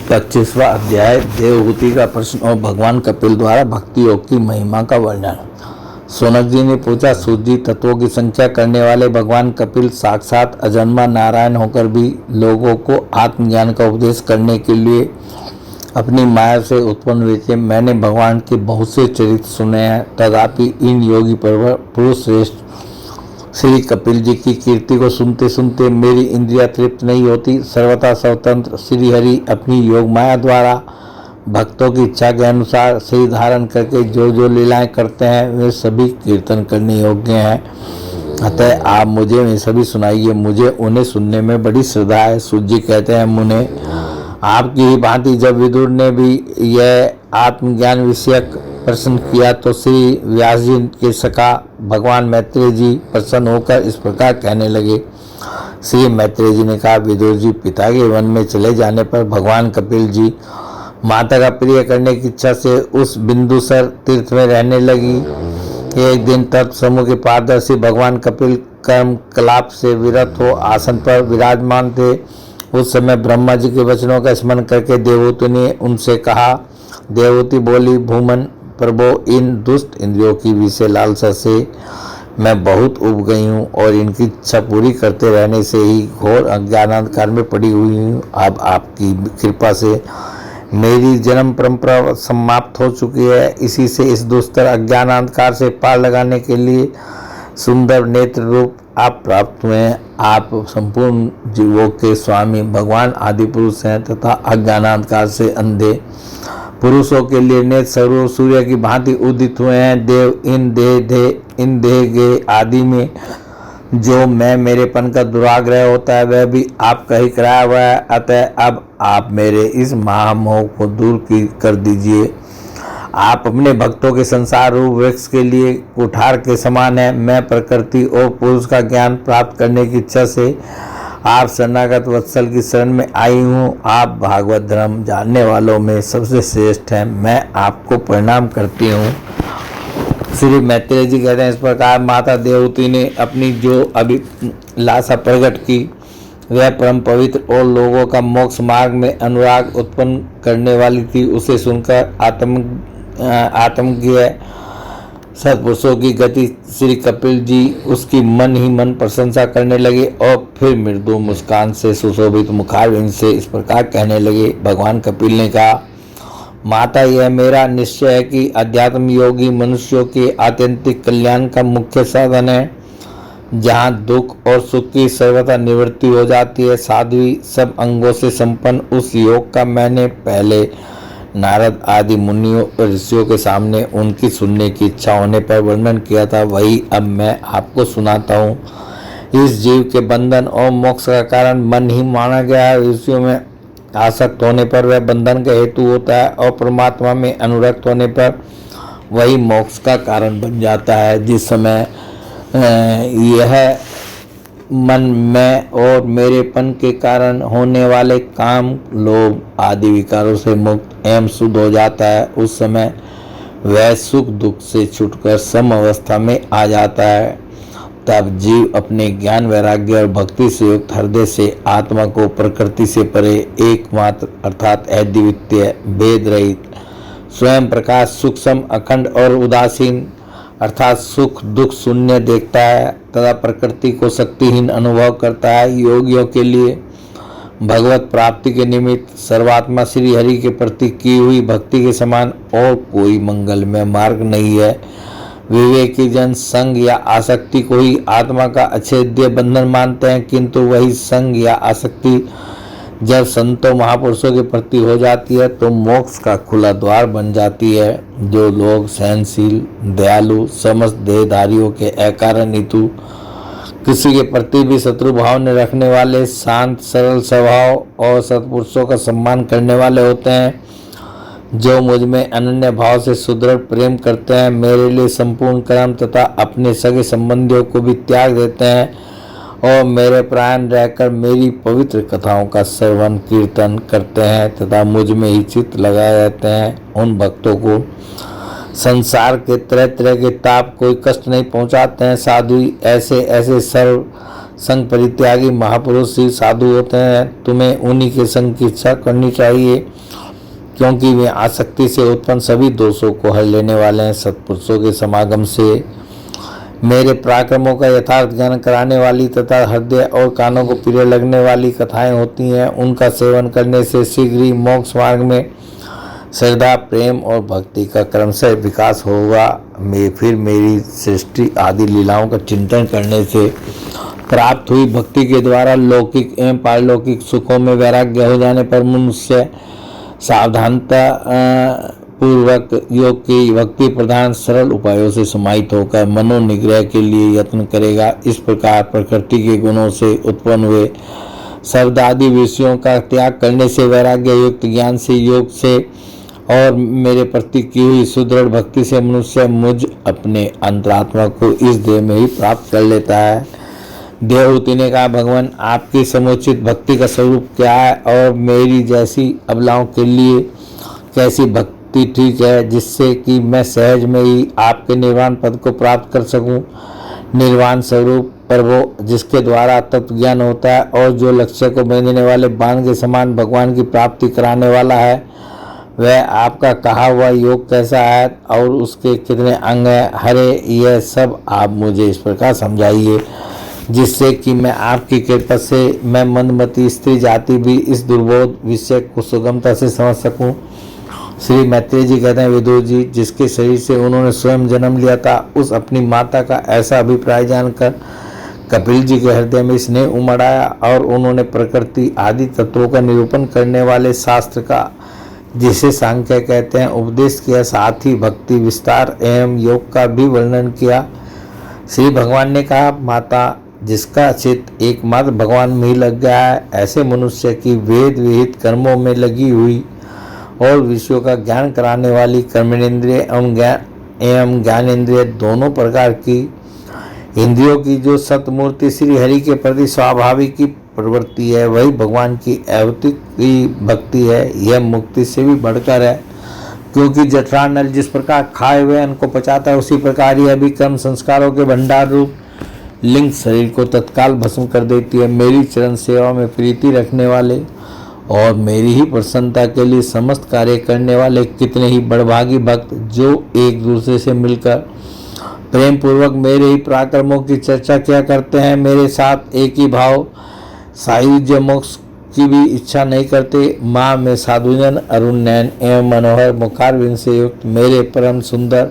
25वां अध्याय देवहूति का प्रश्न और भगवान कपिल द्वारा भक्ति योग की महिमा का वर्णन। सोनक जी ने पूछा, सूर्य तत्वों की संख्या करने वाले भगवान कपिल साक्षात अजन्मा नारायण होकर भी लोगों को आत्मज्ञान का उपदेश करने के लिए अपनी माया से उत्पन्न हुए थे। मैंने भगवान के बहुत से चरित्र सुने हैं, तथापि इन योगी पुरुष श्रेष्ठ श्री कपिल जी की कीर्ति को सुनते सुनते मेरी इंद्रियां तृप्त नहीं होती। सर्वथा स्वतंत्र श्री हरि अपनी योग माया द्वारा भक्तों की इच्छा के अनुसार शरीर धारण करके जो जो लीलाएं करते हैं वे सभी कीर्तन करने योग्य हैं। अतः आप मुझे वे सभी सुनाइए, मुझे उन्हें सुनने में बड़ी श्रद्धा है। सूर्य जी कहते हैं, मुने आपकी ही भांति जब विदुर ने भी यह आत्मज्ञान विषयक प्रश्न किया तो श्री व्यास जी के सखा भगवान मैत्रेय जी प्रसन्न होकर इस प्रकार कहने लगे। श्री मैत्रेय जी ने कहा, विदुर जी पिता के वन में चले जाने पर भगवान कपिल जी माता का प्रिय करने की इच्छा से उस बिंदुसर तीर्थ में रहने लगी। एक दिन तप समूह के पारदर्शी भगवान कपिल कर्म कलाप से विरत हो आसन पर विराजमान थे। उस समय ब्रह्मा जी के वचनों का स्मरण करके देवहूति ने उनसे कहा। देवहूति बोली, भूमन प्रभो, इन दुष्ट इंद्रियों की विषय लालसा से मैं बहुत उब गई हूँ और इनकी इच्छा पूरी करते रहने से ही घोर अज्ञानांधकार में पड़ी हुई हूँ। अब आपकी कृपा से मेरी जन्म परंपरा समाप्त हो चुकी है। इसी से इस दुस्तर अज्ञानांधकार से पार लगाने के लिए सुंदर नेत्र रूप आप प्राप्त हुए हैं। आप संपूर्ण जीवों के स्वामी भगवान आदि पुरुष हैं तथा अज्ञानांधकार से अंधे पुरुषों के लिए नेत्र स्वरूप सूर्य की भांति उदित हुए हैं। देव इन देह गे आदि में जो मैं मेरेपन का दुराग्रह होता है वह भी आपका ही कराया हुआ है। अतः अब आप मेरे इस महामोह को दूर कर दीजिए। आप अपने भक्तों के संसार रूप वृक्ष के लिए कुठार के समान है। मैं प्रकृति और पुरुष का ज्ञान प्राप्त करने की इच्छा से आप शरणागत वत्सल की शरण में आई हूँ। आप भागवत धर्म जानने वालों में सबसे श्रेष्ठ हैं। मैं आपको प्रणाम करती हूँ। श्री मैत्रेय जी कहते हैं, इस प्रकार माता देवहूति ने अपनी जो अभिलाषा प्रकट की वह परम पवित्र और लोगों का मोक्ष मार्ग में अनुराग उत्पन्न करने वाली थी। उसे सुनकर आत्मज्ञ सत्पुरुषों की गति श्री कपिल जी उसकी मन ही मन प्रशंसा करने लगे और फिर मृदु मुस्कान से सुशोभित मुखारविंद से इस प्रकार कहने लगे। भगवान कपिल ने कहा, माता, यह मेरा निश्चय है कि अध्यात्म योगी मनुष्यों के आत्यंतिक कल्याण का मुख्य साधन है। जहाँ दुख और सुख की सर्वथा निवृत्ति हो जाती है, साध्वी सब अंगों से संपन्न उस योग का मैंने पहले नारद आदि मुनियों और ऋषियों के सामने उनकी सुनने की इच्छा होने पर वर्णन किया था, वही अब मैं आपको सुनाता हूँ। इस जीव के बंधन और मोक्ष का कारण मन ही माना गया है। ऋषियों में आसक्त होने पर वह बंधन का हेतु होता है और परमात्मा में अनुरक्त होने पर वही मोक्ष का कारण बन जाता है। जिस समय यह मन में और मेरेपन के कारण होने वाले काम, लोभ आदि विकारों से मुक्त एवं शुद्ध हो जाता है, उस समय वह सुख दुख से छूटकर सम अवस्था में आ जाता है। तब जीव अपने ज्ञान वैराग्य और भक्ति से युक्त हृदय से आत्मा को प्रकृति से परे एकमात्र अर्थात अद्वितीय भेद रहित स्वयं प्रकाश सूक्ष्म अखंड और उदासीन अर्थात सुख दुख शून्य देखता है तथा प्रकृति को शक्तिहीन अनुभव करता है। योगियों के लिए भगवत प्राप्ति के निमित्त सर्वात्मा श्री हरि के प्रति की हुई भक्ति के समान और कोई मंगलमय मार्ग नहीं है। विवेकी जन संग या आसक्ति को ही आत्मा का अछेद्य बंधन मानते हैं, किंतु वही संग या आसक्ति जब संतों महापुरुषों के प्रति हो जाती है तो मोक्ष का खुला द्वार बन जाती है। जो लोग सहनशील, दयालु, समस्त देहधारियों के अकारण हेतु किसी के प्रति भी शत्रु भाव न रखने वाले, शांत सरल स्वभाव और सत्पुरुषों का सम्मान करने वाले होते हैं, जो मुझ में अनन्य भाव से सुदृढ़ प्रेम करते हैं, मेरे लिए संपूर्ण कर्म तथा अपने सगे संबंधियों को भी त्याग देते हैं और मेरे प्राण रहकर मेरी पवित्र कथाओं का श्रवण कीर्तन करते हैं तथा मुझ में ही चित्त लगाए रहते हैं, उन भक्तों को संसार के तरह तरह के ताप कोई कष्ट नहीं पहुंचाते हैं। साधु ऐसे ऐसे सर्व संग परित्यागी महापुरुष ही साधु होते हैं। तुम्हें उन्हीं के संग की इच्छा करनी चाहिए, क्योंकि वे आसक्ति से उत्पन्न सभी दोषों को हर लेने वाले हैं। सत्पुरुषों के समागम से मेरे पराक्रमों का यथार्थ ज्ञान कराने वाली तथा हृदय और कानों को प्रिय लगने वाली कथाएं होती हैं। उनका सेवन करने से शीघ्र ही मोक्ष मार्ग में श्रद्धा, प्रेम और भक्ति का क्रमशः विकास होगा। फिर मेरी सृष्टि आदि लीलाओं का चिंतन करने से प्राप्त हुई भक्ति के द्वारा लौकिक एवं पारलौकिक सुखों में वैराग्य हो जाने पर मनुष्य सावधानता पूर्वक योग की भक्ति प्रधान सरल उपायों से समाहित होकर मनोनिग्रह के लिए यत्न करेगा। इस प्रकार प्रकृति के गुणों से उत्पन्न हुए शब्द आदि विषयों का त्याग करने से वैराग्य युक्त ज्ञान से, योग से और मेरे प्रति की हुई सुदृढ़ भक्ति से मनुष्य मुझ अपने अंतरात्मा को इस देह में ही प्राप्त कर लेता है। देवहूति ने कहा, भगवान आपकी समुचित भक्ति का स्वरूप क्या है और मेरी जैसी अबलाओं के लिए कैसी भक्ति ठीक है, जिससे कि मैं सहज में ही आपके निर्वाण पद को प्राप्त कर सकूं। निर्वाण स्वरूप प्रभु जिसके द्वारा तत्व ज्ञान होता है और जो लक्ष्य को बांधने वाले बाण के समान भगवान की प्राप्ति कराने वाला है, वह आपका कहा हुआ योग कैसा है और उसके कितने अंग हैं? हरे, यह सब आप मुझे इस प्रकार समझाइए, जिससे कि मैं आपकी कृपा से मैं मंदमती स्त्री जाति भी इस दुर्बोध विषय को सुगमता से समझ सकूं। श्री मैत्रेय जी कहते हैं, विदुर जी जिसके शरीर से उन्होंने स्वयं जन्म लिया था, उस अपनी माता का ऐसा अभिप्राय जानकर कपिल जी के हृदय में स्नेह उमड़ आया और उन्होंने प्रकृति आदि तत्वों का निरूपण करने वाले शास्त्र का, जिसे सांख्य कहते हैं, उपदेश किया। साथ ही भक्ति विस्तार एवं योग का भी वर्णन किया। श्री भगवान ने कहा, माता जिसका चित्त एकमात्र भगवान में ही लग गया है, ऐसे मनुष्य की वेद विहित कर्मों में लगी हुई और विषयों का ज्ञान कराने वाली कर्मेंद्रिय एवं ज्ञानेंद्रिय दोनों प्रकार की इंद्रियों की जो सतमूर्ति श्री हरि के प्रति स्वाभाविक की प्रवृत्ति है, वही भगवान की अवैतनिक की भक्ति है। यह मुक्ति से भी बढ़कर है, क्योंकि जठरानल जिस प्रकार खाए हुए अन्न को पचाता है, उसी प्रकार यह भी कर्म संस्कारों के भंडार रूप लिंग शरीर को तत्काल भस्म कर देती है। मेरी चरण सेवा में प्रीति रखने वाले और मेरी ही प्रसन्नता के लिए समस्त कार्य करने वाले कितने ही बड़भागी भक्त, जो एक दूसरे से मिलकर प्रेम पूर्वक मेरे ही पराक्रमों की चर्चा किया करते हैं, मेरे साथ एक ही भाव सायुज्य मोक्ष की भी इच्छा नहीं करते। माँ में साधुजन अरुण नयन एवं मनोहर मुखारविंद से युक्त मेरे परम सुंदर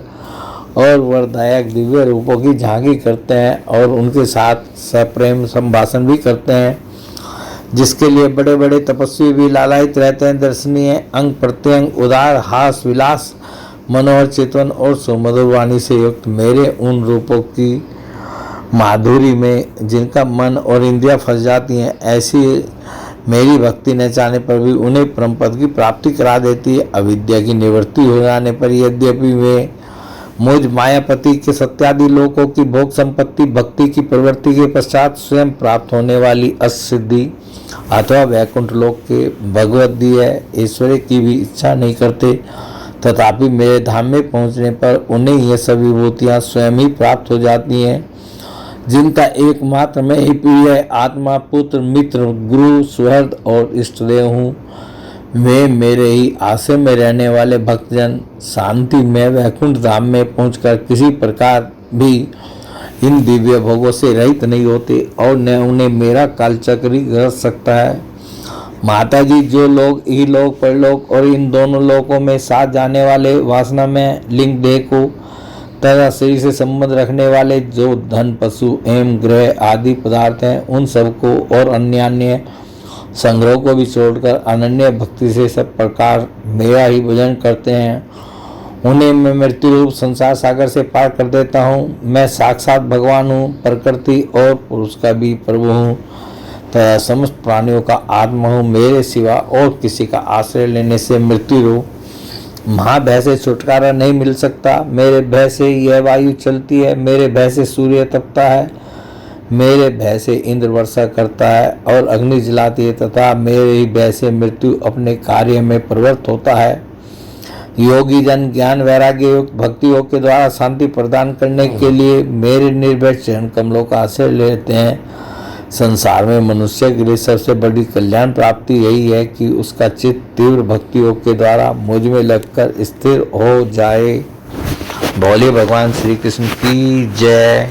और वरदायक दिव्य रूपों की झांकी करते हैं और उनके साथ सप्रेम संभाषण भी करते हैं, जिसके लिए बड़े बड़े तपस्वी भी लालायित रहते हैं। दर्शनीय अंग प्रत्यंग उदार हास विलास मनोहर चेतन और सुमधुर वाणी से युक्त मेरे उन रूपों की माधुरी में जिनका मन और इंद्रियां फंस जाती हैं, ऐसी मेरी भक्ति न चाहने पर भी उन्हें परम पद की प्राप्ति करा देती है। अविद्या की निवृत्ति हो जाने पर यद्यपि वे मुझ मायापति के सत्यादि लोकों की भोग संपत्ति भक्ति की प्रवृत्ति के पश्चात स्वयं प्राप्त होने वाली असिद्धि अथवा वैकुंठ लोक के भगवदीय ऐश्वर्य की भी इच्छा नहीं करते, तथापि मेरे धाम में पहुंचने पर उन्हें ये सभी विभूतियां स्वयं ही प्राप्त हो जाती हैं, जिनका एकमात्र मैं ही प्रिय आत्मा, पुत्र, मित्र, गुरु, सुहृद और इष्टदेव हूँ। वे मेरे ही आश्रय में रहने वाले भक्तजन शांति में वैकुंठ धाम में पहुंचकर किसी प्रकार भी इन दिव्य भोगों से रहित नहीं होते और न उन्हें मेरा कालचक्र ही ग्रस सकता है। माता जी, जो लोग इहलोक परलोक और इन दोनों लोकों में साथ जाने वाले वासना में लिंग देह को तथा शरीर से संबंध रखने वाले जो धन, पशु एवं ग्रह आदि पदार्थ हैं, उन सबको और अन्य संग्रह को भी छोड़कर अनन्य भक्ति से सब प्रकार मेरा ही भजन करते हैं, उन्हें मैं मृत्यु रूप संसार सागर से पार कर देता हूँ। मैं साक्षात भगवान हूँ, प्रकृति और पुरुष का भी प्रभु हूँ तथा समस्त प्राणियों का आत्मा हूँ। मेरे सिवा और किसी का आश्रय लेने से मृत्यु रूप महाभय से छुटकारा नहीं मिल सकता। मेरे भय से यह वायु चलती है, मेरे भय से सूर्य तपता है, मेरे भय से इंद्र वर्षा करता है और अग्नि जलाती है तथा मेरे ही भय से मृत्यु अपने कार्य में प्रवृत्त होता है। योगी जन ज्ञान वैराग्य युक्त भक्ति योग के द्वारा शांति प्रदान करने के लिए मेरे निर्भय चरण कमलों का आश्रय लेते हैं। संसार में मनुष्य के लिए सबसे बड़ी कल्याण प्राप्ति यही है कि उसका चित्त तीव्र भक्ति योग के द्वारा मुझ में लगकर स्थिर हो जाए। बोले भगवान श्री कृष्ण की जय।